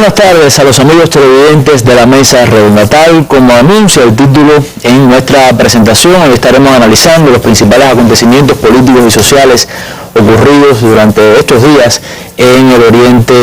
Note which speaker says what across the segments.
Speaker 1: buenas tardes a los amigos televidentes de la Mesa Redonda. Tal como anuncia el título en nuestra presentación, hoy estaremos analizando los principales acontecimientos políticos y sociales ocurridos durante estos días en el Oriente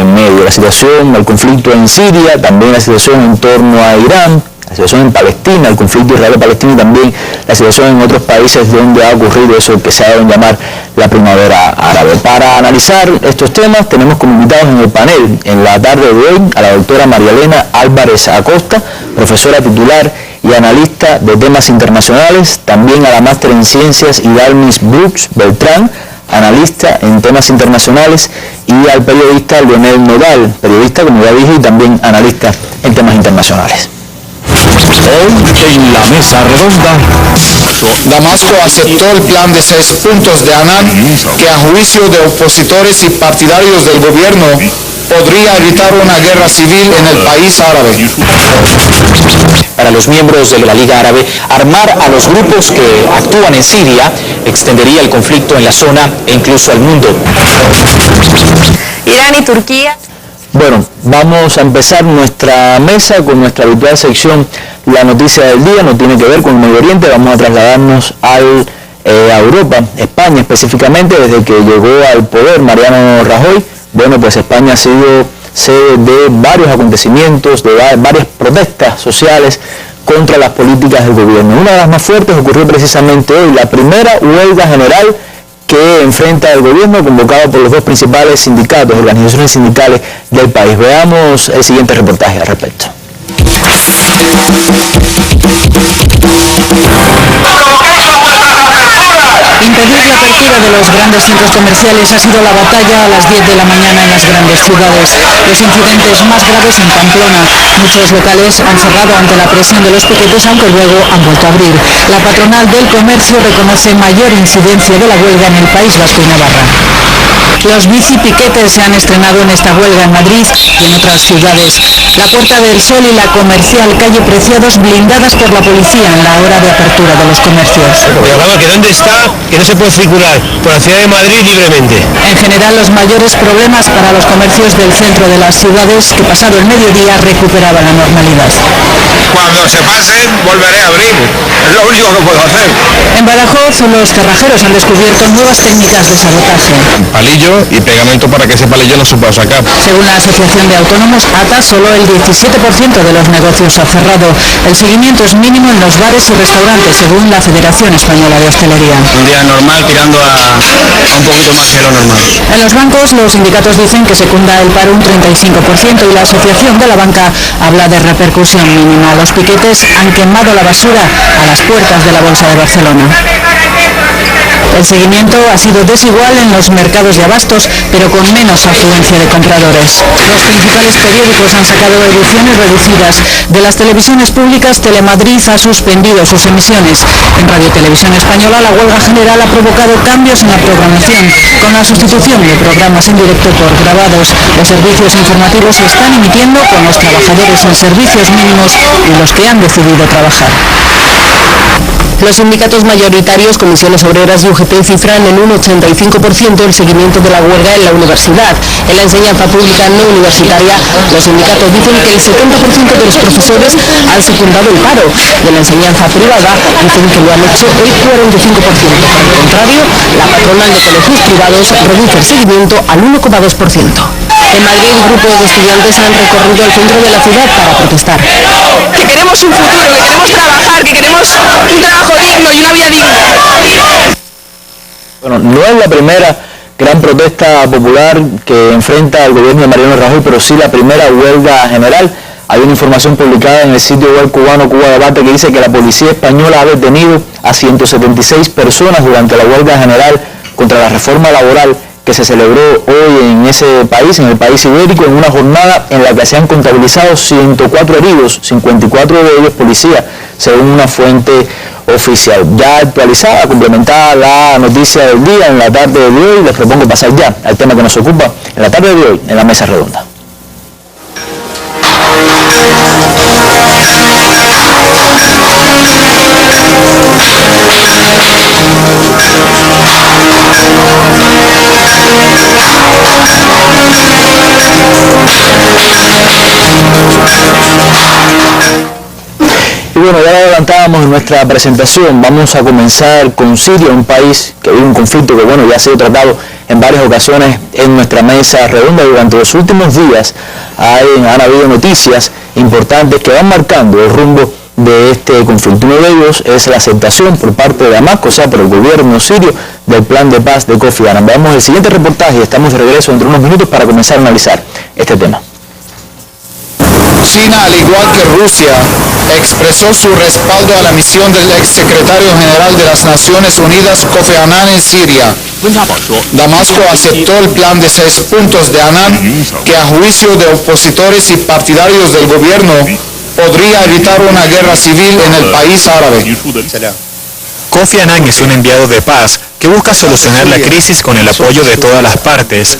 Speaker 1: Medio. La situación, el conflicto en Siria, también la situación en torno a Irán, la situación en Palestina, el conflicto israelo-palestino y también la situación en otros países donde ha ocurrido eso que se ha dado en llamar la primavera árabe. Para analizar estos temas tenemos como invitados en el panel en la tarde de hoy a la doctora María Elena Álvarez Acosta, profesora titular y analista de temas internacionales, también a la máster en ciencias Idalmis Brooks Beltrán, analista en temas internacionales, y al periodista Leonel Nodal, periodista, como ya dije, y también analista en temas internacionales.
Speaker 2: Hoy en la Mesa Redonda,
Speaker 3: Damasco aceptó el plan de 6 puntos de Annan, que a juicio de opositores y partidarios del gobierno podría evitar una guerra civil en el país árabe.
Speaker 2: Para los miembros de la Liga Árabe, armar a los grupos que actúan en Siria extendería el conflicto en la zona e incluso al mundo.
Speaker 4: Irán y Turquía.
Speaker 1: Bueno, vamos a empezar nuestra mesa con nuestra habitual sección La Noticia del Día. No tiene que ver con el Medio Oriente, vamos a trasladarnos a Europa, España específicamente. Desde que llegó al poder Mariano Rajoy, bueno, pues España ha sido sede de varios acontecimientos, de varias protestas sociales contra las políticas del gobierno. Una de las más fuertes ocurrió precisamente hoy, la primera huelga general que enfrenta el gobierno, convocado por los dos principales sindicatos, organizaciones sindicales del país. Veamos el siguiente reportaje al respecto.
Speaker 5: Impedir la apertura de los grandes centros comerciales ha sido la batalla a las 10 de la mañana en las grandes ciudades. Los incidentes más graves en Pamplona. Muchos locales han cerrado ante la presión de los piquetes, aunque luego han vuelto a abrir. La patronal del comercio reconoce mayor incidencia de la huelga en el País Vasco y Navarra. Los bicipiquetes se han estrenado en esta huelga en Madrid y en otras ciudades. La Puerta del Sol y la Comercial Calle Preciados blindadas por la policía en la hora de apertura de los comercios.
Speaker 6: Pero vamos, que ¿dónde está? Que no se puede circular por la ciudad de Madrid libremente.
Speaker 5: En general, los mayores problemas para los comercios del centro de las ciudades, que pasado el mediodía recuperaban la normalidad.
Speaker 6: Cuando se pasen, volveré a abrir. Es lo único que puedo hacer.
Speaker 5: En Badajoz, los cerrajeros han descubierto nuevas técnicas de sabotaje.
Speaker 6: Palillo y pegamento para que ese palillo no se pueda sacar.
Speaker 5: Según la Asociación de Autónomos ATA, solo el 17% de los negocios ha cerrado. El seguimiento es mínimo en los bares y restaurantes, según la Federación Española de Hostelería.
Speaker 6: Un día normal tirando a un poquito más que lo normal.
Speaker 5: En los bancos, los sindicatos dicen que secunda el paro un 35% y la Asociación de la Banca habla de repercusión mínima. Los piquetes han quemado la basura a las puertas de la Bolsa de Barcelona. El seguimiento ha sido desigual en los mercados de abastos, pero con menos afluencia de compradores. Los principales periódicos han sacado ediciones reducidas. De las televisiones públicas, Telemadrid ha suspendido sus emisiones. En Radio Televisión Española, la huelga general ha provocado cambios en la programación, con la sustitución de programas en directo por grabados. Los servicios informativos se están emitiendo con los trabajadores en servicios mínimos y los que han decidido trabajar.
Speaker 4: Los sindicatos mayoritarios, Comisiones Obreras y UGT, cifran en un 85% el seguimiento de la huelga en la universidad. En la enseñanza pública no universitaria, los sindicatos dicen que el 70% de los profesores han secundado el paro. De la enseñanza privada dicen que lo han hecho el 45%. Por el contrario, la patronal de colegios privados reduce el seguimiento al 1,2%. En Madrid, grupos de estudiantes han recorrido el centro de la ciudad para protestar.
Speaker 7: Que queremos un futuro, que queremos trabajar, que queremos un trabajo digno y una vida digna.
Speaker 1: Bueno, no es la primera gran protesta popular que enfrenta el gobierno de Mariano Rajoy, pero sí la primera huelga general. Hay una información publicada en el sitio web cubano Cuba Debate que dice que la policía española ha detenido a 176 personas durante la huelga general contra la reforma laboral que se celebró hoy en ese país, en el país ibérico, en una jornada en la que se han contabilizado 104 heridos, 54 de ellos policías, según una fuente oficial. Ya actualizada, complementada la noticia del día en la tarde de hoy, les propongo pasar ya al tema que nos ocupa en la tarde de hoy en la Mesa Redonda. adelantábamos en nuestra presentación, vamos a comenzar con Siria, un país que vive un conflicto que ya ha sido tratado en varias ocasiones en nuestra mesa redonda. Durante los últimos días han habido noticias importantes que van marcando el rumbo de este conflicto. Uno de ellos es la aceptación por parte de Damasco, o sea, por el gobierno sirio, del plan de paz de Kofi Annan. Veamos el siguiente reportaje y estamos de regreso dentro de unos minutos para comenzar a analizar este tema.
Speaker 3: China, al igual que Rusia, expresó su respaldo a la misión del exsecretario general de las Naciones Unidas, Kofi Annan, en Siria. Damasco aceptó el plan de 6 puntos de Annan, que a juicio de opositores y partidarios del gobierno, podría evitar una guerra civil en el país árabe.
Speaker 8: Kofi Annan es un enviado de paz que busca solucionar la crisis con el apoyo de todas las partes.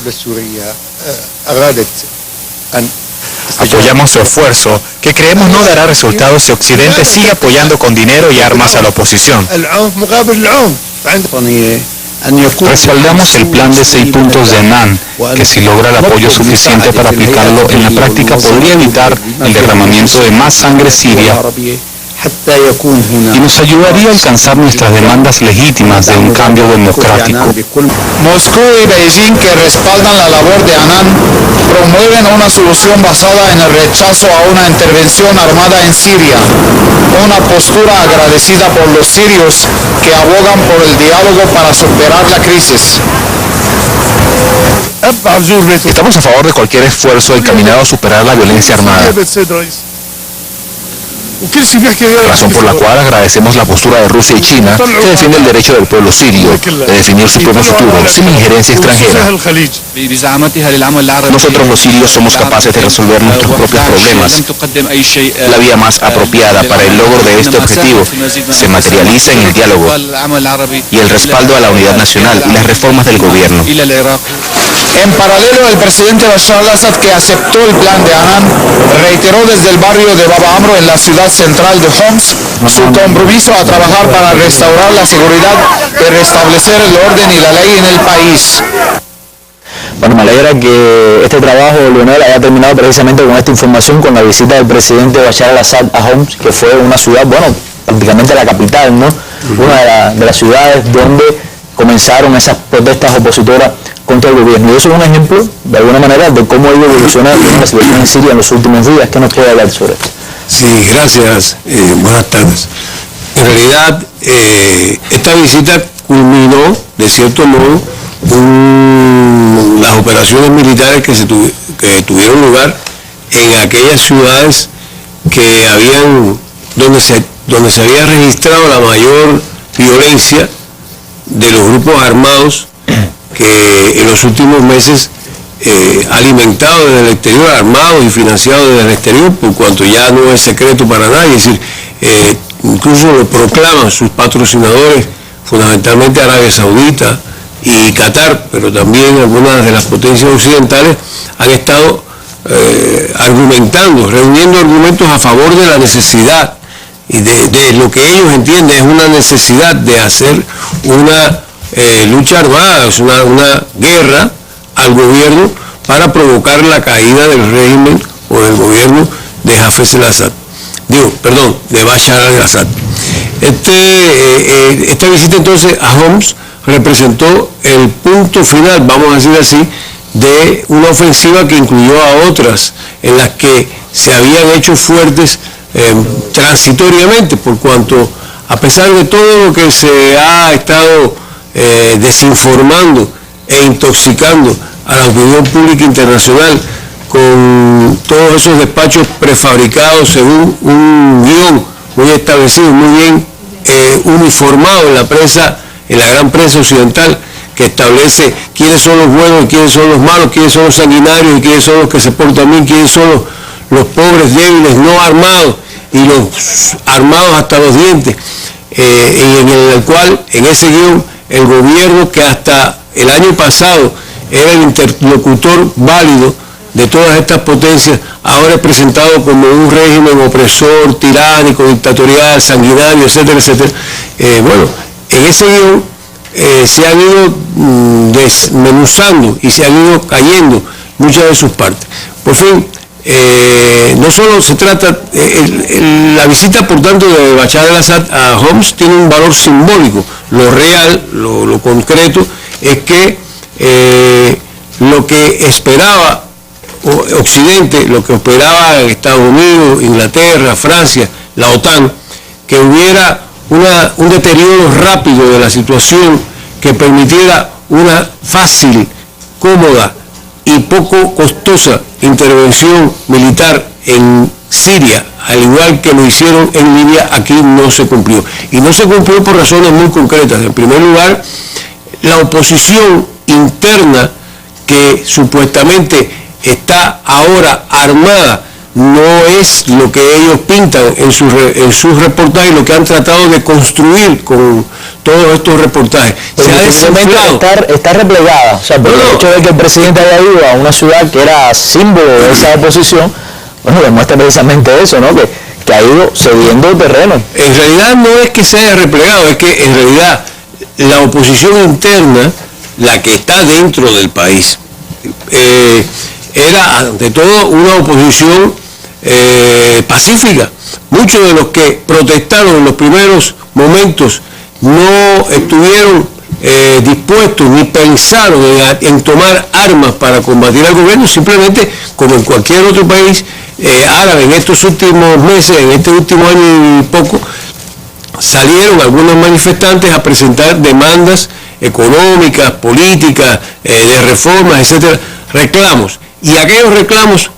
Speaker 8: Apoyamos su esfuerzo, que creemos no dará resultados si Occidente sigue apoyando con dinero y armas a la oposición.
Speaker 9: Respaldamos el plan de 6 puntos de Annan, que si logra el apoyo suficiente para aplicarlo en la práctica podría evitar el derramamiento de más sangre siria y nos ayudaría a alcanzar nuestras demandas legítimas de un cambio democrático.
Speaker 3: Moscú y Beijing, que respaldan la labor de Annan, promueven una solución basada en el rechazo a una intervención armada en Siria, una postura agradecida por los sirios que abogan por el diálogo para superar la crisis.
Speaker 8: Estamos a favor de cualquier esfuerzo encaminado a superar la violencia armada, razón por la cual agradecemos la postura de Rusia y China, que defiende el derecho del pueblo sirio de definir su propio futuro sin injerencia extranjera.
Speaker 9: Nosotros los sirios somos capaces de resolver nuestros propios problemas. La vía más apropiada para el logro de este objetivo se materializa en el diálogo y el respaldo a la unidad nacional y las reformas del gobierno.
Speaker 3: En paralelo, el presidente Bashar al-Assad, que aceptó el plan de Annan, reiteró desde el barrio de Bab Amro en la ciudad central de Homs su compromiso a trabajar para restaurar la seguridad y restablecer el orden y la ley en el país.
Speaker 1: Bueno, me alegra que este trabajo, Leonel, haya terminado precisamente con esta información, con la visita del presidente Bashar al-Assad a Homs, que fue una ciudad, prácticamente la capital, ¿no? Una de las ciudades donde comenzaron esas protestas opositoras contra el gobierno. Y eso es un ejemplo, de alguna manera, de cómo ha ido evolucionando la situación en Siria en los últimos días. ¿Qué nos puede hablar sobre esto?
Speaker 10: Sí, gracias. Buenas tardes. En realidad, esta visita culminó, de cierto modo, las operaciones militares que tuvieron lugar en aquellas ciudades que donde se había registrado la mayor violencia de los grupos armados que en los últimos meses alimentados desde el exterior, armados y financiados desde el exterior, por cuanto ya no es secreto para nadie, es decir, incluso lo proclaman sus patrocinadores, fundamentalmente Arabia Saudita y Qatar, pero también algunas de las potencias occidentales han estado reuniendo argumentos a favor de la necesidad y de lo que ellos entienden es una necesidad de hacer una lucha armada, es una guerra al gobierno para provocar la caída del régimen o del gobierno de Hafez al-Assad. De Bashar al-Assad. Esta visita entonces a Homs representó el punto final, vamos a decir así, de una ofensiva que incluyó a otras en las que se habían hecho fuertes transitoriamente, por cuanto a pesar de todo lo que se ha estado desinformando e intoxicando a la opinión pública internacional con todos esos despachos prefabricados según un guión muy establecido, muy bien uniformado en la prensa, en la gran prensa occidental, que establece quiénes son los buenos y quiénes son los malos, quiénes son los sanguinarios y quiénes son los que se portan bien, quiénes son los pobres, débiles, no armados y los armados hasta los dientes, en el cual en ese guión el gobierno, que hasta el año pasado era el interlocutor válido de todas estas potencias, ahora es presentado como un régimen opresor, tiránico, dictatorial, sanguinario, etcétera, etcétera. En ese guión se han ido desmenuzando y se han ido cayendo muchas de sus partes. Por fin, no solo se trata, la visita por tanto de Bashar al-Assad a Homs tiene un valor simbólico. Lo real, lo concreto, es que lo que esperaba Occidente, lo que esperaba Estados Unidos, Inglaterra, Francia, la OTAN, que hubiera un deterioro rápido de la situación que permitiera una fácil, cómoda y poco costosa intervención militar en Siria, al igual que lo hicieron en Libia, aquí no se cumplió. Y no se cumplió por razones muy concretas. En primer lugar, la oposición interna que supuestamente está ahora armada no es lo que ellos pintan en sus reportajes, lo que han tratado de construir con todos estos reportajes.
Speaker 1: Se ha desinflado. Está replegada, o sea, por el hecho de que el presidente haya ido a una ciudad que era símbolo de esa oposición, bueno, demuestra precisamente eso, ¿no? Que ha ido cediendo terreno.
Speaker 10: En realidad no es que se haya replegado, es que en realidad la oposición interna, la que está dentro del país, era ante todo una oposición pacífica. Muchos de los que protestaron en los primeros momentos no estuvieron dispuestos ni pensaron en tomar armas para combatir al gobierno, simplemente como en cualquier otro país árabe en estos últimos meses, en este último año y poco, salieron algunos manifestantes a presentar demandas económicas, políticas, de reformas, etcétera, reclamos. Y aquellos reclamos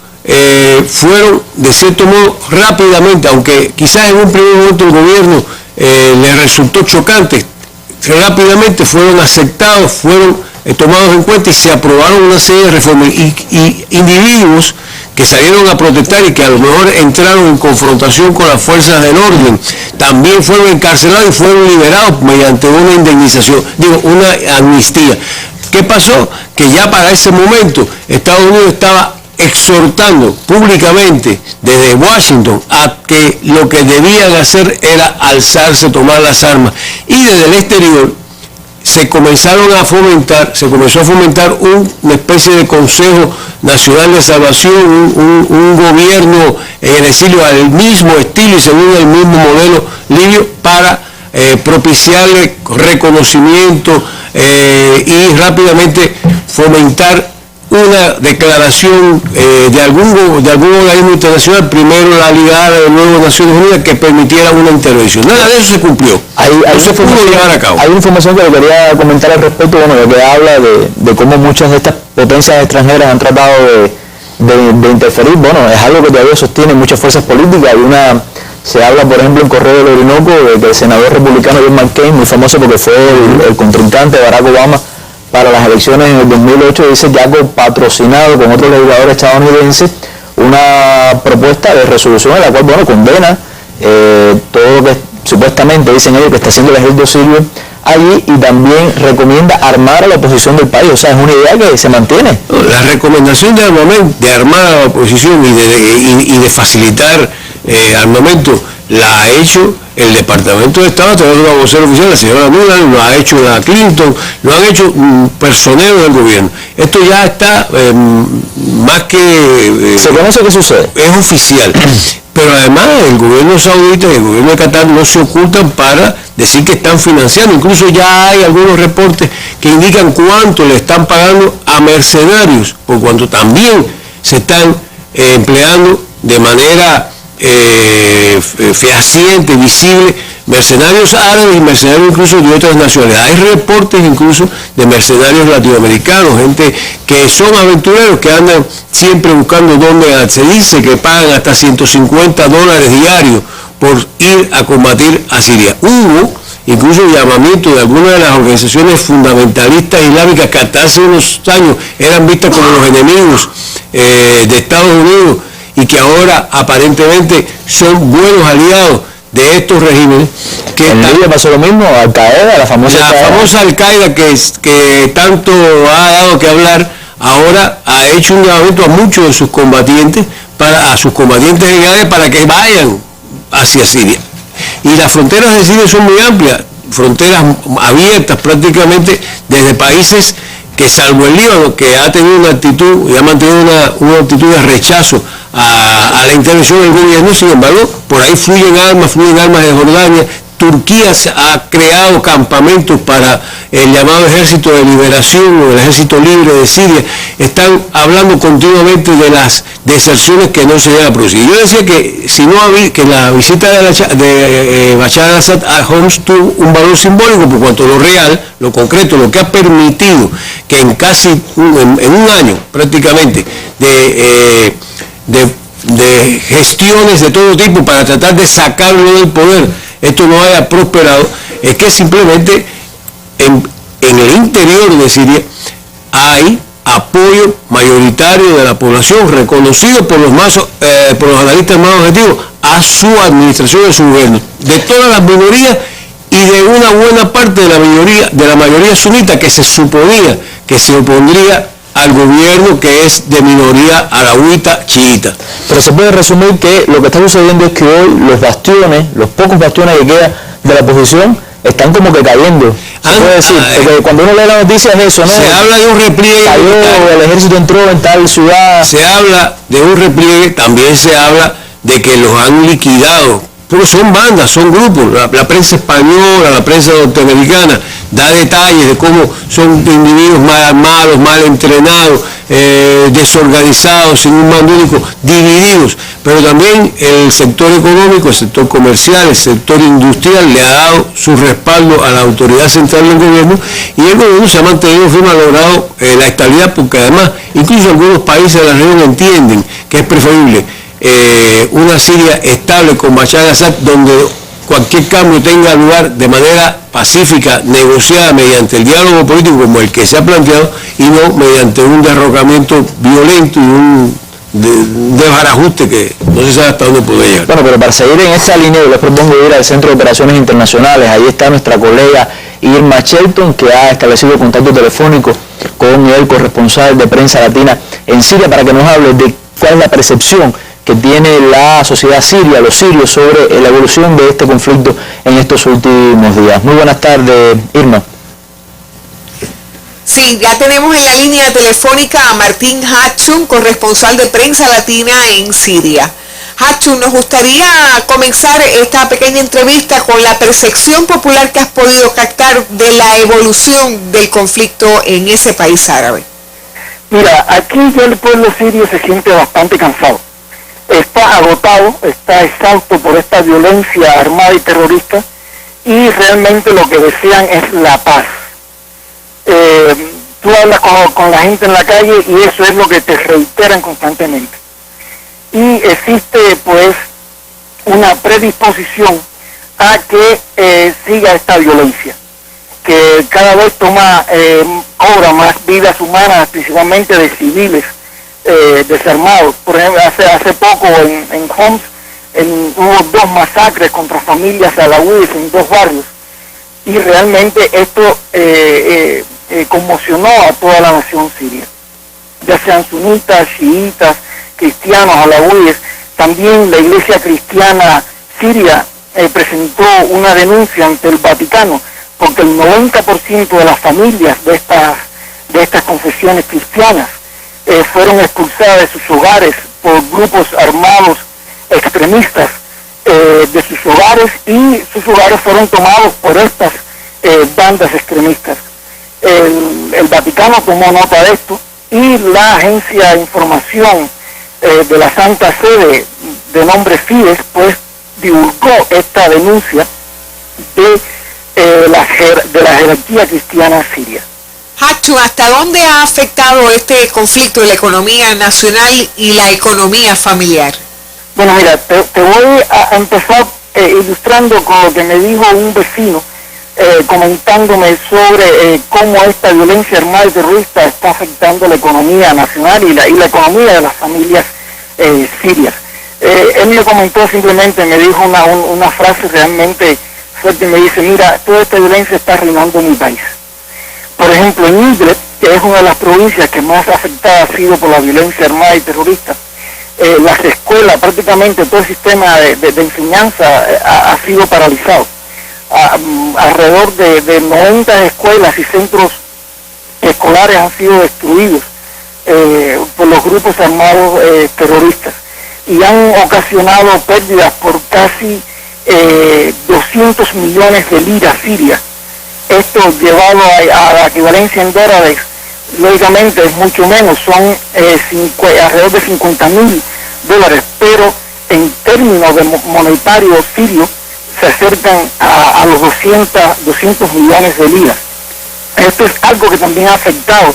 Speaker 10: fueron, de cierto modo, rápidamente, aunque quizás en un primer momento el gobierno le resultó chocante, rápidamente fueron aceptados, fueron tomados en cuenta y se aprobaron una serie de reformas. Y individuos que salieron a protestar y que a lo mejor entraron en confrontación con las fuerzas del orden, también fueron encarcelados y fueron liberados mediante una indemnización, una amnistía. ¿Qué pasó? Que ya para ese momento Estados Unidos estaba exhortando públicamente desde Washington a que lo que debían hacer era alzarse, tomar las armas. Y desde el exterior se comenzó a fomentar una especie de Consejo Nacional de Salvación, un gobierno en el exilio al mismo estilo y según el mismo modelo libio para propiciarle reconocimiento y rápidamente fomentar una declaración de algún organismo internacional, primero la Liga Árabe, luego Naciones Unidas, que permitiera una intervención. Nada de eso se cumplió. No se pudo llevar a cabo.
Speaker 1: Hay información que le quería comentar al respecto, bueno, de que habla de cómo muchas de estas potencias extranjeras han tratado de interferir. Bueno, es algo que todavía sostiene muchas fuerzas políticas. Se habla, por ejemplo, en Correo del Orinoco, de que el senador republicano John McCain, muy famoso porque fue el contrincante de Barack Obama para las elecciones en el 2008, dice que ha patrocinado con otros legisladores estadounidenses una propuesta de resolución en la cual, bueno, condena todo lo que supuestamente dicen ellos que está haciendo el ejército sirio allí y también recomienda armar a la oposición del país. O sea, es una idea que se mantiene.
Speaker 10: La recomendación de armamento, de armar a la oposición y de facilitar armamento, la ha hecho el Departamento de Estado a través de una vocera oficial, la señora Nuland, lo ha hecho la Clinton, lo han hecho personeros del gobierno. Esto ya está más que...
Speaker 1: ¿Se conoce qué sucede?
Speaker 10: Es oficial. Pero además el gobierno saudita y el gobierno de Qatar no se ocultan para decir que están financiando. Incluso ya hay algunos reportes que indican cuánto le están pagando a mercenarios, por cuanto también se están empleando de manera fehaciente, visible, mercenarios árabes y mercenarios incluso de otras nacionalidades. Hay reportes incluso de mercenarios latinoamericanos, gente que son aventureros, que andan siempre buscando dónde. Se dice que pagan hasta $150 diarios por ir a combatir a Siria. Hubo incluso llamamiento de algunas de las organizaciones fundamentalistas islámicas que hasta hace unos años eran vistas como los enemigos de Estados Unidos y que ahora aparentemente son buenos aliados de estos regímenes.
Speaker 1: En Libia pasó lo mismo, Al-Qaeda, la famosa
Speaker 10: Al-Qaeda que tanto ha dado que hablar, ahora ha hecho un llamamiento a muchos de sus combatientes, a sus combatientes en Área para que vayan hacia Siria. Y las fronteras de Siria son muy amplias, fronteras abiertas prácticamente desde países que salvo el Líbano, que ha tenido una actitud y ha mantenido una actitud de rechazo a la intervención del gobierno, sin embargo, por ahí fluyen armas de Jordania. Turquía ha creado campamentos para el llamado Ejército de Liberación o el Ejército Libre de Siria. Están hablando continuamente de las deserciones que no se llegan a producir. Yo decía que si no que la visita de Bashar al-Assad a Homs tuvo un valor simbólico por cuanto lo real, lo concreto, lo que ha permitido que en un año prácticamente de gestiones de todo tipo para tratar de sacarlo del poder, esto no haya prosperado, es que simplemente en el interior de Siria hay apoyo mayoritario de la población, reconocido por los analistas más objetivos, a su administración, a su gobierno, de todas las minorías y de una buena parte de la mayoría sunita que se suponía que se opondría al gobierno que es de minoría alauita chiita.
Speaker 1: Pero se puede resumir que lo que está sucediendo es que hoy los pocos bastiones que quedan de la oposición están como que cayendo. Se puede decir, porque cuando uno lee las noticias es eso, ¿no?
Speaker 10: Se habla de un repliegue.
Speaker 1: El ejército entró en tal ciudad.
Speaker 10: Se habla de un repliegue, también se habla de que los han liquidado. Pero son bandas, son grupos. La prensa española, la prensa norteamericana da detalles de cómo son individuos mal armados, mal entrenados, desorganizados, sin un mando único, divididos. Pero también el sector económico, el sector comercial, el sector industrial le ha dado su respaldo a la autoridad central del gobierno y el gobierno se ha mantenido firme, ha logrado la estabilidad, porque además incluso algunos países de la región entienden que es preferible una Siria estable con Bashar al-Assad, donde cualquier cambio tenga lugar de manera pacífica, negociada mediante el diálogo político como el que se ha planteado, y no mediante un derrocamiento violento y un desbarajuste que no se sabe hasta dónde puede llegar.
Speaker 1: Bueno, pero para seguir en esta línea yo les propongo ir al Centro de Operaciones Internacionales. Ahí está nuestra colega Irma Shelton, que ha establecido contacto telefónico con el corresponsal de Prensa Latina en Siria para que nos hable de cuál es la percepción que tiene la sociedad siria, los sirios, sobre la evolución de este conflicto en estos últimos días. Muy buenas tardes, Irma.
Speaker 11: Sí, ya tenemos en la línea telefónica a Martín Hatchum, corresponsal de Prensa Latina en Siria. Hatchum, nos gustaría comenzar esta pequeña entrevista con la percepción popular que has podido captar de la evolución del conflicto en ese país árabe.
Speaker 12: Mira, aquí ya el pueblo sirio se siente bastante cansado. Está agotado, está exhausto por esta violencia armada y terrorista, y realmente lo que desean es la paz. Tú hablas con la gente en la calle y eso es lo que te reiteran constantemente. Y existe pues una predisposición a que siga esta violencia, que cada vez cobra más vidas humanas, principalmente de civiles desarmados. Por ejemplo, hace poco en Homs hubo 2 masacres contra familias alauíes en 2 barrios, y realmente esto conmocionó a toda la nación siria, ya sean sunitas, chiitas, cristianos, alauíes. También la Iglesia Cristiana Siria presentó una denuncia ante el Vaticano, porque el 90% de las familias de estas confesiones cristianas fueron expulsadas de sus hogares por grupos armados extremistas de sus hogares, y sus hogares fueron tomados por estas bandas extremistas. El Vaticano tomó nota de esto, y la agencia de información de la Santa Sede, de nombre Fides, pues divulgó esta denuncia de la jerarquía cristiana siria.
Speaker 11: Hatchum, ¿hasta dónde ha afectado este conflicto la economía nacional y la economía familiar?
Speaker 12: Bueno, mira, te voy a empezar ilustrando con lo que me dijo un vecino, comentándome sobre cómo esta violencia armada y terrorista está afectando la economía nacional y la economía de las familias sirias. Él me comentó simplemente, me dijo una frase realmente fuerte, me dice: mira, toda esta violencia está arruinando mi país. Por ejemplo, en Idlib, que es una de las provincias que más afectada ha sido por la violencia armada y terrorista, las escuelas, prácticamente todo el sistema de enseñanza ha sido paralizado. Alrededor de 90 escuelas y centros escolares escolares han sido destruidos por los grupos armados terroristas y han ocasionado pérdidas por casi 200 millones de liras sirias. Esto llevado a la equivalencia en dólares, lógicamente es mucho menos, son alrededor de $50.000, pero en términos de monetario sirio se acercan a los 200 millones de liras. Esto es algo que también ha afectado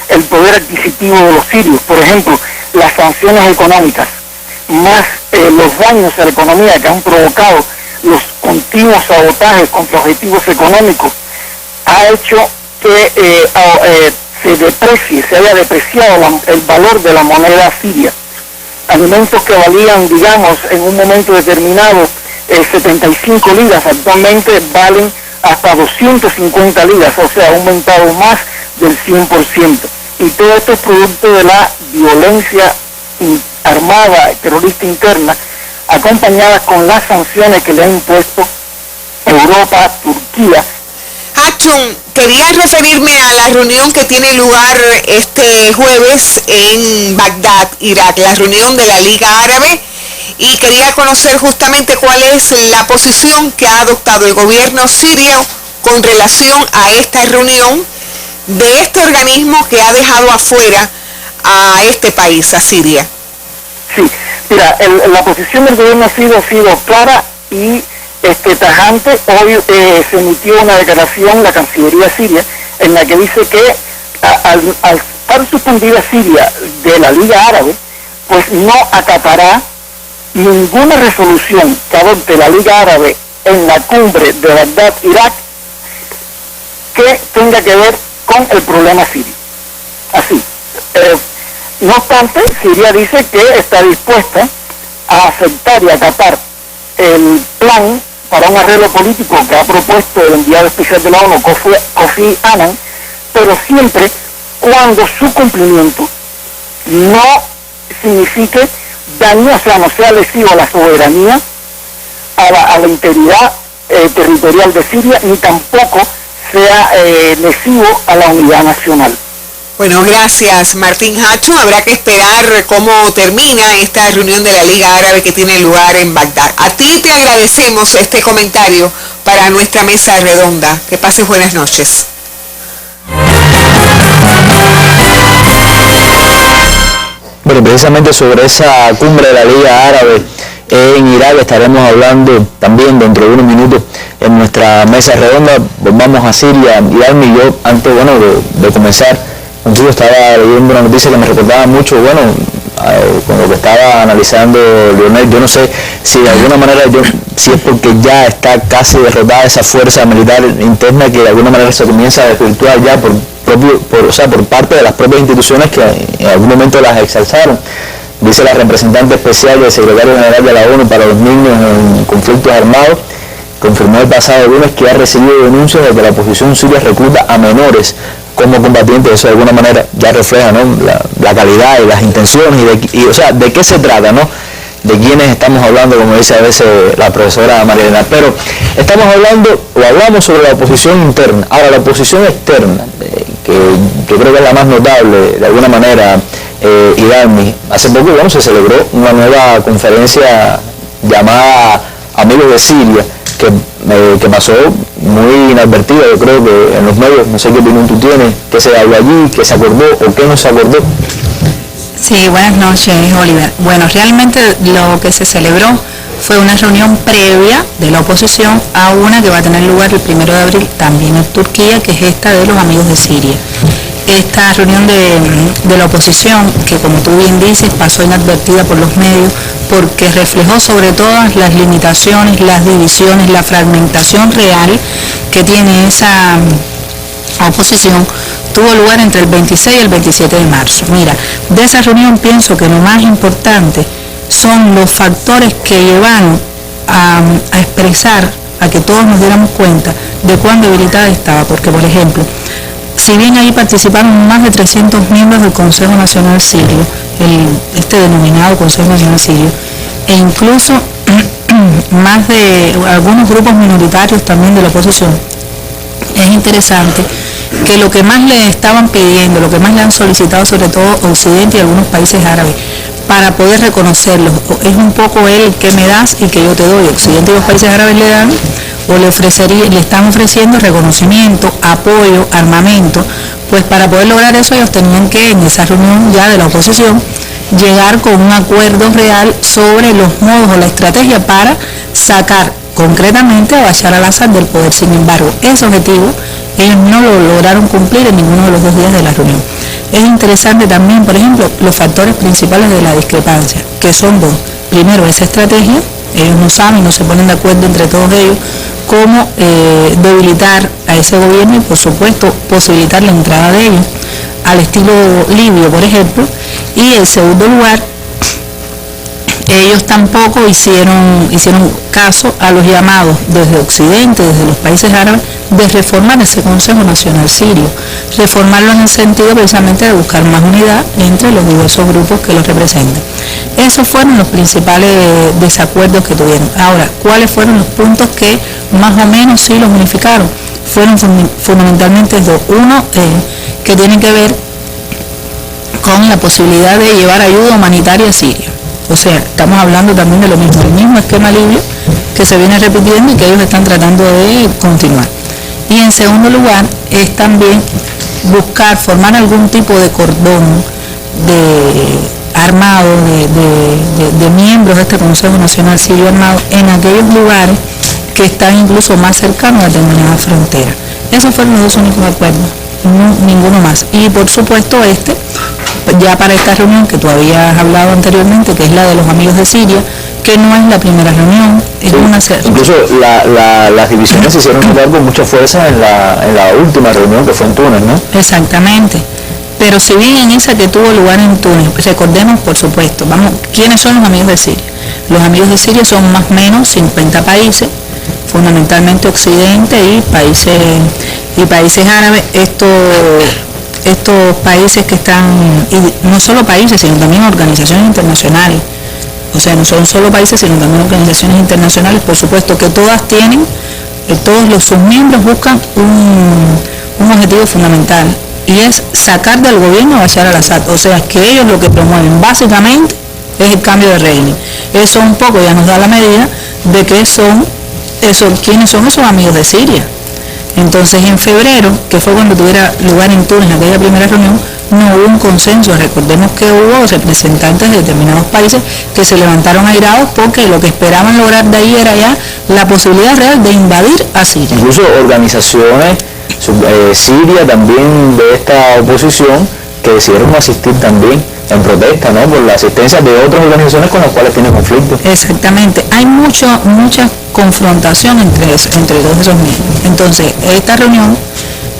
Speaker 12: el poder adquisitivo de los sirios. Por ejemplo, las sanciones económicas, más los daños a la economía que han provocado los continuos sabotajes contra objetivos económicos, ha hecho que se haya depreciado el valor de la moneda siria. Alimentos que valían, digamos, en un momento determinado 75 liras, actualmente valen hasta 250 liras, o sea, ha aumentado más del 100%. Y todo esto es producto de la violencia armada, terrorista interna, acompañada con las sanciones que le han impuesto Europa, Turquía.
Speaker 11: Hatchum, quería referirme a la reunión que tiene lugar este jueves en Bagdad, Irak, la reunión de la Liga Árabe, y quería conocer justamente cuál es la posición que ha adoptado el gobierno sirio con relación a esta reunión de este organismo que ha dejado afuera a este país, a Siria.
Speaker 12: Sí, mira, la posición del gobierno sirio ha sido clara y tajante. Hoy se emitió una declaración, la Cancillería siria, en la que dice que al estar suspendida Siria de la Liga Árabe, pues no acatará ninguna resolución que adopte la Liga Árabe en la cumbre de Bagdad, Irak, que tenga que ver con el problema sirio. Así. No obstante, Siria dice que está dispuesta a aceptar y acatar el plan para un arreglo político que ha propuesto el enviado especial de la ONU, Kofi Annan, pero siempre cuando su cumplimiento no signifique daño, o sea, no sea lesivo a la soberanía, a la integridad territorial de Siria, ni tampoco sea lesivo a la unidad nacional.
Speaker 11: Bueno, gracias Martín Hatchum. Habrá que esperar cómo termina esta reunión de la Liga Árabe que tiene lugar en Bagdad. A ti te agradecemos este comentario para nuestra mesa redonda. Que pases buenas noches.
Speaker 1: Bueno, precisamente sobre esa cumbre de la Liga Árabe en Irak estaremos hablando también dentro de unos minutos en nuestra mesa redonda. Volvamos a Siria. Y yo, antes de comenzar contigo, estaba leyendo una noticia que me recordaba mucho, con lo que estaba analizando Leonel. Yo no sé si de alguna manera, si es porque ya está casi derrotada esa fuerza militar interna que de alguna manera se comienza a desvirtuar ya por parte de las propias instituciones que en algún momento las exalzaron. Dice la representante especial del secretario general de la ONU para los niños en conflictos armados, confirmó el pasado lunes que ha recibido denuncias de que la oposición siria recluta a menores como combatientes. Eso de alguna manera ya refleja, ¿no?, la calidad y las intenciones de qué se trata, ¿no?, de quiénes estamos hablando, como dice a veces la profesora Marielena. Pero estamos hablamos sobre la oposición interna. Ahora, la oposición externa, que yo creo que es la más notable de alguna manera, Irani, hace poco se celebró una nueva conferencia llamada Amigos de Siria, que pasó muy inadvertida, yo creo que en los medios. No sé qué opinión tú tienes, qué se habló allí, qué se acordó o qué no se acordó.
Speaker 5: Sí, buenas noches, Oliver. Bueno, realmente lo que se celebró fue una reunión previa de la oposición a una que va a tener lugar el 1 de abril también en Turquía, que es esta de los Amigos de Siria. Esta reunión de la oposición, que como tú bien dices, pasó inadvertida por los medios, porque reflejó sobre todas las limitaciones, las divisiones, la fragmentación real que tiene esa oposición, tuvo lugar entre el 26 y el 27 de marzo. Mira, de esa reunión pienso que lo más importante son los factores que llevaron a expresar, a que todos nos diéramos cuenta de cuán debilitada estaba, porque por ejemplo, si bien ahí participaron más de 300 miembros del Consejo Nacional Sirio, este denominado Consejo Nacional Sirio, e incluso más de algunos grupos minoritarios también de la oposición, es interesante que lo que más le estaban pidiendo, lo que más le han solicitado sobre todo Occidente y algunos países árabes, para poder reconocerlos, es un poco el que me das y que yo te doy. Occidente y los países árabes le dan o le están ofreciendo reconocimiento, apoyo, armamento. Pues para poder lograr eso ellos tenían que, en esa reunión ya de la oposición, llegar con un acuerdo real sobre los modos o la estrategia para sacar concretamente a Bashar al-Assad del poder. Sin embargo, ese objetivo ellos no lo lograron cumplir en ninguno de los 2 días de la reunión. Es interesante también, por ejemplo, los factores principales de la discrepancia, que son 2. Primero, esa estrategia, ellos no saben, no se ponen de acuerdo entre todos ellos cómo debilitar a ese gobierno y, por supuesto, posibilitar la entrada de ellos al estilo libio, por ejemplo. Y en segundo lugar, ellos tampoco hicieron caso a los llamados desde Occidente, desde los países árabes, de reformar ese Consejo Nacional Sirio, reformarlo en el sentido precisamente de buscar más unidad entre los diversos grupos que los representan. Esos fueron los principales desacuerdos que tuvieron. Ahora, ¿cuáles fueron los puntos que más o menos sí los unificaron? Fueron fundamentalmente 2. Uno, que tiene que ver con la posibilidad de llevar ayuda humanitaria a Siria. O sea, estamos hablando también de lo mismo, el mismo esquema libio que se viene repitiendo y que ellos están tratando de continuar. Y en segundo lugar, es también buscar formar algún tipo de cordón armado de miembros de este Consejo Nacional Sirio armado en aquellos lugares que están incluso más cercanos a determinadas fronteras. Esos fueron los 2 únicos acuerdos, ninguno más. Y por supuesto ya para esta reunión que tú habías hablado anteriormente, que es la de los amigos de Siria, que no es la primera reunión, es una serie.
Speaker 1: Incluso las divisiones se hicieron notar con mucha fuerza en la última reunión que fue en Túnez, ¿no?
Speaker 5: Exactamente. Pero si bien en esa que tuvo lugar en Túnez, recordemos, por supuesto, ¿quiénes son los amigos de Siria? Los amigos de Siria son más o menos 50 países, fundamentalmente Occidente y países árabes. Estos países que están, y no solo países, sino también organizaciones internacionales. O sea, no son solo países, sino también organizaciones internacionales, por supuesto, que todas tienen, sus miembros buscan un objetivo fundamental, y es sacar del gobierno a Bashar al-Assad. O sea, que ellos lo que promueven básicamente es el cambio de régimen. Eso un poco ya nos da la medida de que quiénes son esos amigos de Siria. Entonces, en febrero, que fue cuando tuviera lugar en Túnez aquella primera reunión, no hubo un consenso. Recordemos que hubo representantes de determinados países que se levantaron airados porque lo que esperaban lograr de ahí era ya la posibilidad real de invadir a Siria.
Speaker 1: Incluso organizaciones Siria también de esta oposición que decidieron asistir también en protesta, ¿no?, por la asistencia de otras organizaciones con las cuales tiene conflicto.
Speaker 5: Exactamente, hay mucha confrontación entre todos esos miembros. Entonces, esta reunión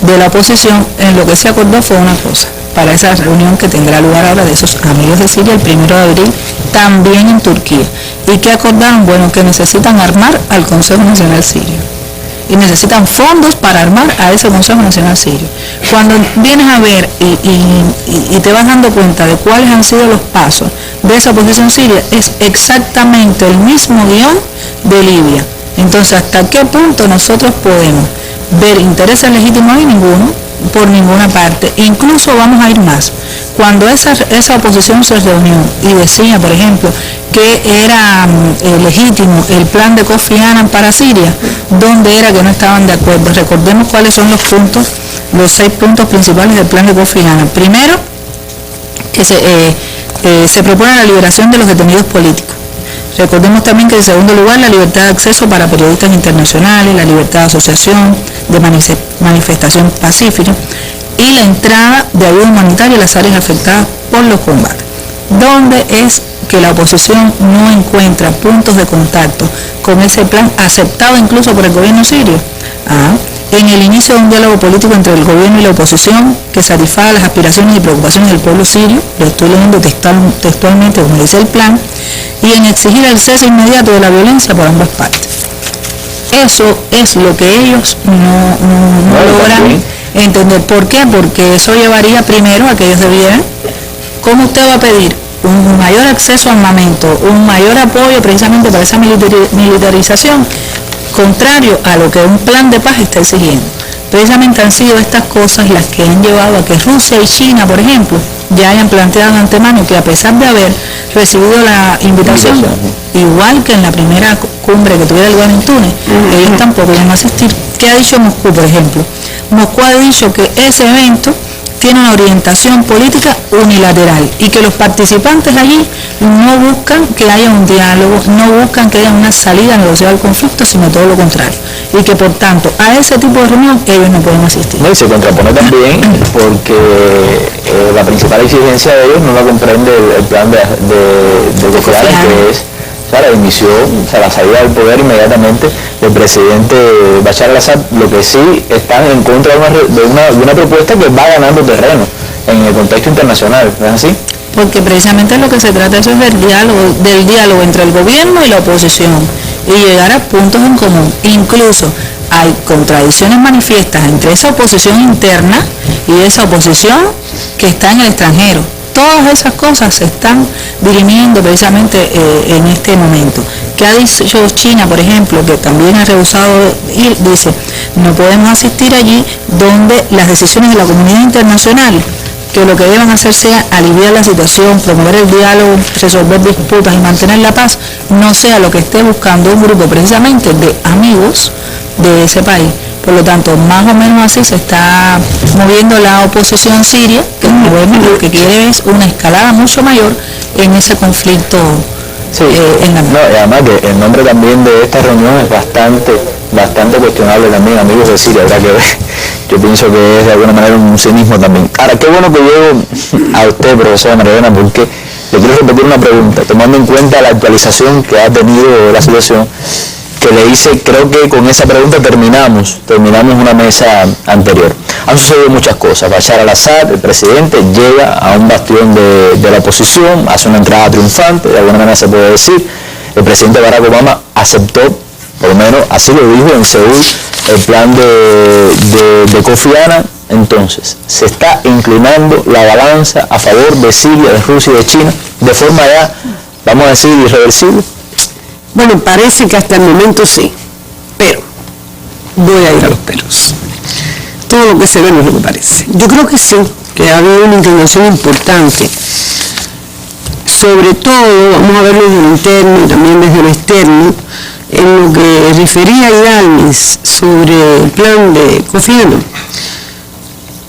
Speaker 5: de la oposición, en lo que se acordó fue una cosa, para esa reunión que tendrá lugar ahora de esos amigos de Siria el 1 de abril, también en Turquía. ¿Y qué acordaron? Bueno, que necesitan armar al Consejo Nacional Sirio. Y necesitan fondos para armar a ese Consejo Nacional Sirio. Cuando vienes a ver y te vas dando cuenta de cuáles han sido los pasos de esa oposición siria, es exactamente el mismo guión de Libia. Entonces, ¿hasta qué punto nosotros podemos ver intereses legítimos? Y ninguno, por ninguna parte. Incluso vamos a ir más. Cuando esa oposición se reunió y decía, por ejemplo, que era legítimo el plan de Kofi Annan para Siria, ¿dónde era que no estaban de acuerdo? Recordemos cuáles son los 6 puntos principales del plan de Kofi Annan. Primero, que se propone la liberación de los detenidos políticos. Recordemos también que en segundo lugar la libertad de acceso para periodistas internacionales, la libertad de asociación, de manifestación pacífica y la entrada de ayuda humanitaria a las áreas afectadas por los combates. ¿Dónde es que la oposición no encuentra puntos de contacto con ese plan aceptado incluso por el gobierno sirio? En el inicio de un diálogo político entre el gobierno y la oposición que satisfaga las aspiraciones y preocupaciones del pueblo sirio, lo estoy leyendo textualmente como dice el plan, y en exigir el cese inmediato de la violencia por ambas partes. Eso es lo que ellos no logran entender. ¿Por qué? Porque eso llevaría primero a que ellos debieran, ¿cómo usted va a pedir un mayor acceso a armamento, un mayor apoyo precisamente para esa militarización, contrario a lo que un plan de paz está exigiendo? precisamente han sido estas cosas las que han llevado a que Rusia y China, por ejemplo, ya hayan planteado de antemano que a pesar de haber recibido la invitación, igual que en la primera cumbre que tuviera lugar en Túnez, ellos tampoco iban a asistir. ¿Qué ha dicho Moscú, por ejemplo? Moscú ha dicho que ese evento tiene una orientación política unilateral y que los participantes allí no buscan que haya un diálogo, no buscan que haya una salida negociada al conflicto, sino todo lo contrario. Y que por tanto a ese tipo de reunión ellos no pueden asistir.
Speaker 1: No, y se contrapone también porque la principal exigencia de ellos no la comprende el plan de Kofi Annan, que es la dimisión, la salida del poder inmediatamente del presidente Bashar al-Assad. Lo que sí están en contra de una propuesta que va ganando terreno en el contexto internacional, ¿no es así?
Speaker 5: Porque precisamente lo que se trata eso es del diálogo entre el gobierno y la oposición y llegar a puntos en común. Incluso hay contradicciones manifiestas entre esa oposición interna y esa oposición que está en el extranjero. Todas esas cosas se están dirimiendo precisamente en este momento. ¿Qué ha dicho China, por ejemplo, que también ha rehusado ir? Dice, no podemos asistir allí donde las decisiones de la comunidad internacional, que lo que deben hacer sea aliviar la situación, promover el diálogo, resolver disputas y mantener la paz, no sea lo que esté buscando un grupo precisamente de amigos de ese país. Por lo tanto, más o menos así se está moviendo la oposición siria, que lo que quiere es una escalada mucho mayor en ese conflicto.
Speaker 1: Sí, y además que el nombre también de esta reunión es bastante cuestionable también, amigos de Siria, habrá que ver. Yo pienso que es de alguna manera un cinismo también. Ahora, qué bueno que llego a usted, profesora María Elena, porque le quiero repetir una pregunta, tomando en cuenta la actualización que ha tenido la situación, que le hice. Creo que con esa pregunta terminamos una mesa anterior. Han sucedido muchas cosas. Bashar al-Assad, el presidente, llega a un bastión de la oposición, hace una entrada triunfante, de alguna manera se puede decir. El presidente Barack Obama aceptó, por lo menos así lo dijo en Seúl, el plan de Kofi Annan. Entonces, se está inclinando la balanza a favor de Siria, de Rusia y de China, de forma ya, vamos a decir, irreversible.
Speaker 13: Bueno, parece que hasta el momento sí, pero voy a ir a los pelos. Todo lo que se ve no es lo que parece. Yo creo que sí, que ha habido una inclinación importante. Sobre todo, vamos a verlo desde lo interno y también desde lo externo, en lo que refería Yalmis sobre el plan de Kofi Annan.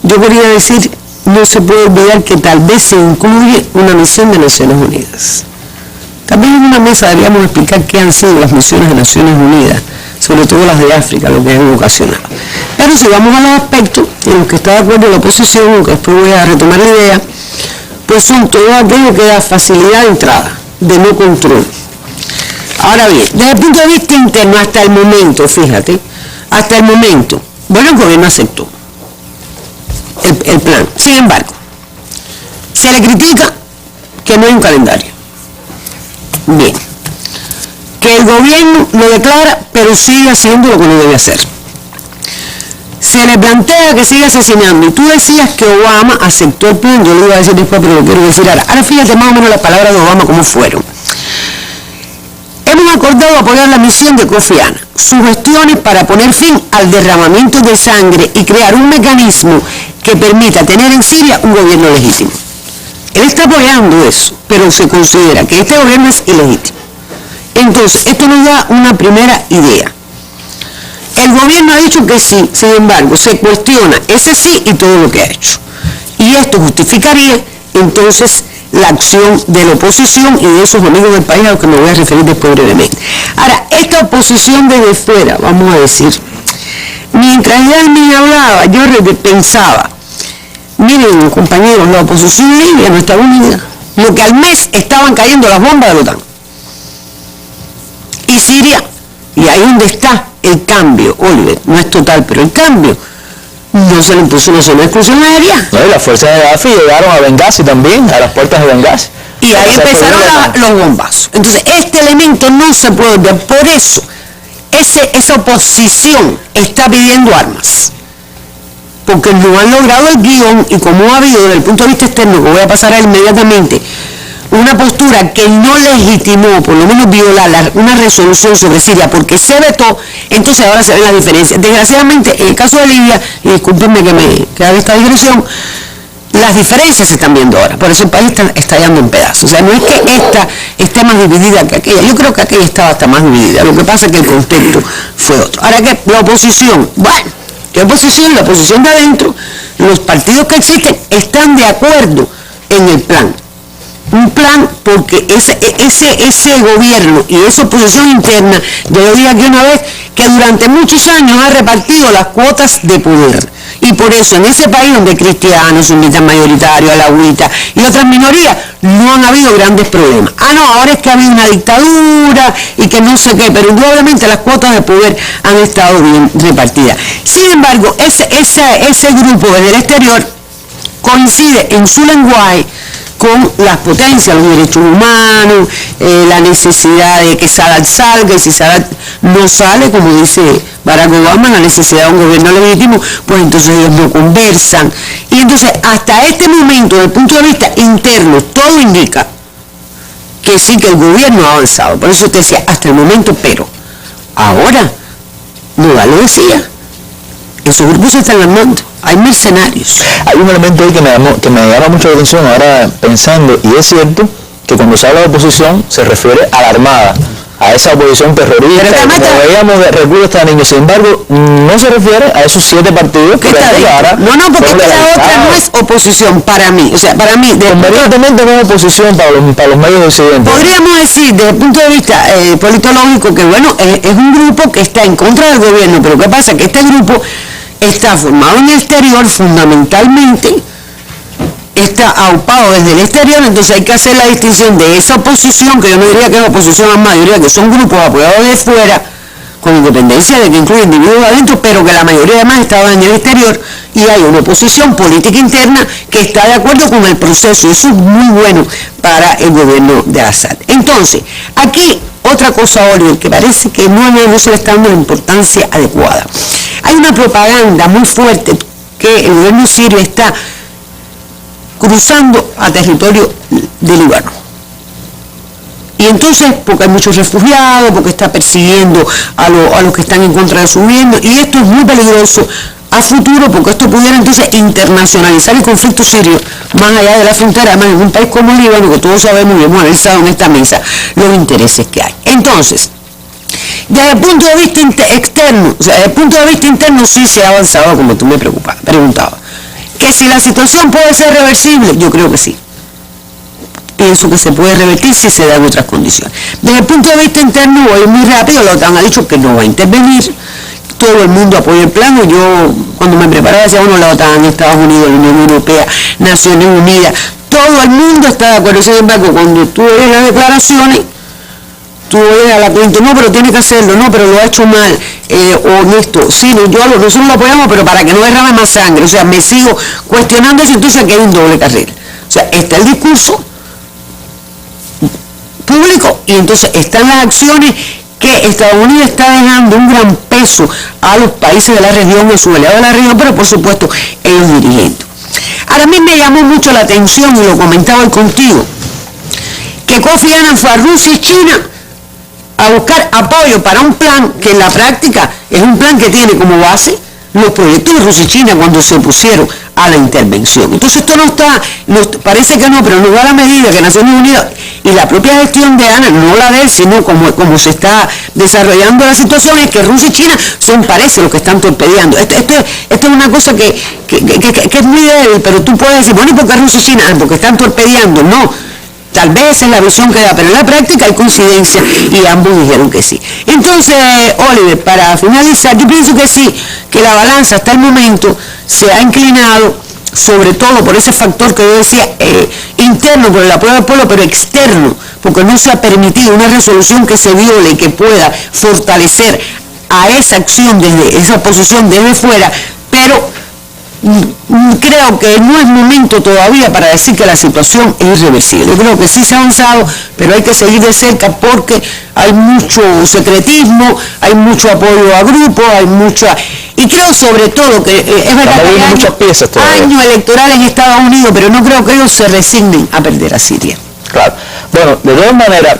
Speaker 13: Yo quería decir, no se puede olvidar que tal vez se incluye una misión de Naciones Unidas. También en una mesa deberíamos explicar qué han sido las misiones de Naciones Unidas, sobre todo las de África, lo que han ocasionado. Pero si vamos a los aspectos en los que está de acuerdo la oposición, aunque después voy a retomar la idea, pues son todo aquello que da facilidad de entrada, de no control. Ahora bien, desde el punto de vista interno, hasta el momento, fíjate, hasta el momento, bueno, el gobierno aceptó el plan. Sin embargo, se le critica que no hay un calendario. Bien, que el gobierno lo declara, pero sigue haciendo lo que no debe hacer. Se le plantea que sigue asesinando, y tú decías que Obama aceptó el plan, yo lo iba a decir después, pero lo quiero decir ahora. Ahora fíjate más o menos las palabras de Obama cómo fueron. Hemos acordado apoyar la misión de Kofi Annan, sus gestiones para poner fin al derramamiento de sangre y crear un mecanismo que permita tener en Siria un gobierno legítimo. Él está apoyando eso, pero se considera que este gobierno es ilegítimo. Entonces, esto nos da una primera idea. El gobierno ha dicho que sí, sin embargo, se cuestiona ese sí y todo lo que ha hecho. Y esto justificaría, entonces, la acción de la oposición y de esos amigos del país a los que me voy a referir después brevemente. Ahora, esta oposición desde fuera, vamos a decir, mientras Yalmin hablaba, yo pensaba, miren, compañeros, la oposición libia no está unida. Lo que al mes estaban cayendo las bombas de la OTAN. Y Siria, y ahí donde está el cambio, Oliver, no es total, pero el cambio, no se le impuso una zona de exclusión aérea.
Speaker 1: No, y las fuerzas de Gaddafi llegaron a Benghazi también, a las puertas de Benghazi.
Speaker 13: Y ahí empezaron los bombazos. Entonces, este elemento no se puede olvidar. Por eso, esa oposición está pidiendo armas. Porque no han logrado el guión, y como ha habido desde el punto de vista externo, que voy a pasar a inmediatamente, una postura que no legitimó, por lo menos violar una resolución sobre Siria, porque se vetó, entonces ahora se ven las diferencias. Desgraciadamente, en el caso de Libia, y discúlpenme que haga esta digresión, las diferencias se están viendo ahora, por eso el país está estallando en pedazos. O sea, no es que esta esté más dividida que aquella, yo creo que aquella estaba hasta más dividida, lo que pasa es que el contexto fue otro. Ahora que la oposición, bueno, ¿qué oposición? La oposición de adentro, los partidos que existen están de acuerdo en el plan. Un plan porque ese gobierno y esa oposición interna, yo lo dije aquí una vez, que durante muchos años ha repartido las cuotas de poder. Y por eso en ese país donde cristianos, sunitas mayoritarios, alauitas y otras minorías, no han habido grandes problemas. No, ahora es que ha habido una dictadura y que no sé qué, pero indudablemente las cuotas de poder han estado bien repartidas. Sin embargo, ese grupo desde el exterior coincide en su lenguaje con las potencias, los derechos humanos, la necesidad de que Sadat salga, y si Sadat no sale, como dice Barack Obama, la necesidad de un gobierno legítimo, pues entonces ellos no conversan. Y entonces, hasta este momento, desde el punto de vista interno, todo indica que sí, que el gobierno ha avanzado. Por eso te decía, hasta el momento, pero ahora, Nodal lo decía, esos grupos se están armando. Hay mercenarios.
Speaker 1: Hay un elemento ahí que me llama mucho la atención ahora pensando, y es cierto que cuando se habla de oposición se refiere a la Armada, a esa oposición terrorista, como veíamos de reclusos hasta niños. Sin embargo, no se refiere a esos 7 partidos que ahora...
Speaker 13: No, porque la otra no es oposición para mí. O sea, para mí...
Speaker 1: Convenientemente no es oposición para los medios occidentales.
Speaker 13: Podríamos decir, desde el punto de vista politológico, que bueno, es un grupo que está en contra del gobierno, pero ¿qué pasa? Que este grupo está formado en el exterior, fundamentalmente está aupado desde el exterior, entonces hay que hacer la distinción de esa oposición, que yo no diría que es oposición a mayoría, que son grupos apoyados de fuera, con independencia de que incluye individuos adentro, pero que la mayoría además estaba en el exterior, y hay una oposición política interna que está de acuerdo con el proceso, y eso es muy bueno para el gobierno de Assad. Entonces, aquí otra cosa, Oliver, que parece que no se le está dando la importancia adecuada. Hay una propaganda muy fuerte que el gobierno sirio está cruzando a territorio de Líbano. Y entonces, porque hay muchos refugiados, porque está persiguiendo a los que están en contra de su gobierno, y esto es muy peligroso a futuro, porque esto pudiera entonces internacionalizar el conflicto sirio más allá de la frontera, además en un país como Líbano, que todos sabemos y hemos analizado en esta mesa los intereses que hay. Entonces, desde el punto de vista externo, o sea, desde el punto de vista interno sí se ha avanzado, como tú me preguntabas. Que si la situación puede ser reversible, yo creo que sí. Pienso que se puede revertir si se dan otras condiciones. Desde el punto de vista interno, voy muy rápido, la OTAN ha dicho que no va a intervenir, todo el mundo apoya el plan, y yo cuando me preparaba decía, bueno, la OTAN, Estados Unidos, la Unión Europea, Naciones Unidas, todo el mundo está de acuerdo. Sin embargo, cuando tú ves las declaraciones, tú ves a la Clinton, no, pero tiene que hacerlo, no, pero lo ha hecho mal, honesto, sí, nosotros lo apoyamos, pero para que no derrame más sangre. O sea, me sigo cuestionando eso, entonces aquí hay un doble carril. O sea, está el discurso público y entonces están las acciones que Estados Unidos está dejando un gran peso a los países de la región, a sus aliados de la región, pero por supuesto ellos dirigiendo. Ahora a mí me llamó mucho la atención, y lo comentaba hoy contigo, que Kofi Annan fue a Rusia y China a buscar apoyo para un plan que en la práctica es un plan que tiene como base los proyectos de Rusia y China cuando se opusieron a la intervención. Entonces esto parece que no, pero no da la medida que Naciones Unidas y la propia gestión de Annan, no la de él, sino como se está desarrollando la situación, es que Rusia y China son, parece, los que están torpedeando. Esto es una cosa que es muy débil, pero tú puedes decir, bueno, ¿y por qué Rusia y China? Porque están torpedeando. No. Tal vez es la visión que da, pero en la práctica hay coincidencia y ambos dijeron que sí. Entonces, Oliver, para finalizar, yo pienso que sí, que la balanza hasta el momento se ha inclinado, sobre todo por ese factor que yo decía, interno por el apoyo del pueblo, pero externo, porque no se ha permitido una resolución que se viole y que pueda fortalecer a esa acción, desde esa posición desde fuera, pero creo que no es momento todavía para decir que la situación es irreversible. Yo creo que sí se ha avanzado, pero hay que seguir de cerca porque hay mucho secretismo, hay mucho apoyo a grupos, y creo sobre todo que es verdad que hay años electorales en Estados Unidos, pero no creo que ellos se resignen a perder a Siria.
Speaker 1: Claro. Bueno, de todas maneras,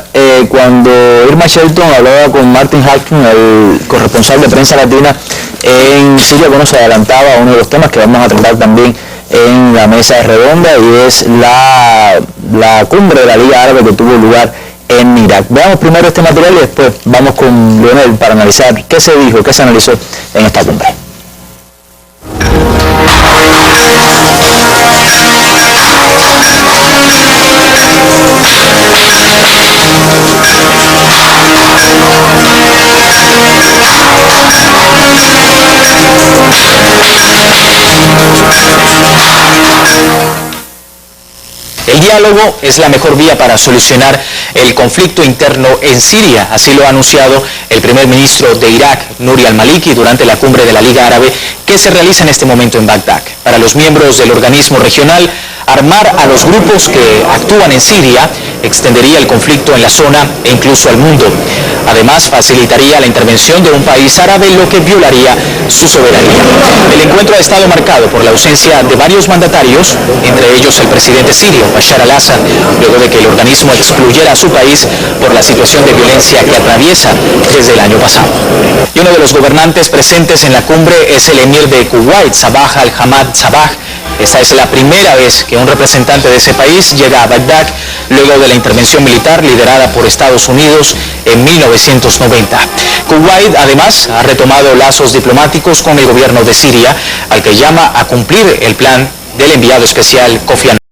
Speaker 1: cuando Irma Shelton hablaba con Martin Hatchum, el corresponsal de Prensa Latina en Siria, bueno, se adelantaba a uno de los temas que vamos a tratar también en la mesa redonda, y es la cumbre de la Liga Árabe que tuvo lugar en Irak. Veamos primero este material y después vamos con Leonel para analizar qué se dijo, qué se analizó en esta cumbre.
Speaker 2: El diálogo es la mejor vía para solucionar el conflicto interno en Siria, así lo ha anunciado el primer ministro de Irak, Nouri al-Maliki, durante la cumbre de la Liga Árabe que se realiza en este momento en Bagdad. Para los miembros del organismo regional, armar a los grupos que actúan en Siria extendería el conflicto en la zona e incluso al mundo. Además, facilitaría la intervención de un país árabe, lo que violaría su soberanía. El encuentro ha estado marcado por la ausencia de varios mandatarios, entre ellos el presidente sirio, Bashar al-Assad, luego de que el organismo excluyera a su país por la situación de violencia que atraviesa desde el año pasado. Y uno de los gobernantes presentes en la cumbre es el emir de Kuwait, Sabah al-Hamad Sabah. Esta es la primera vez que un representante de ese país llega a Bagdad luego de la intervención militar liderada por Estados Unidos en 1990. Kuwait, además, ha retomado lazos diplomáticos con el gobierno de Siria, al que llama a cumplir el plan del enviado especial Kofi Annan.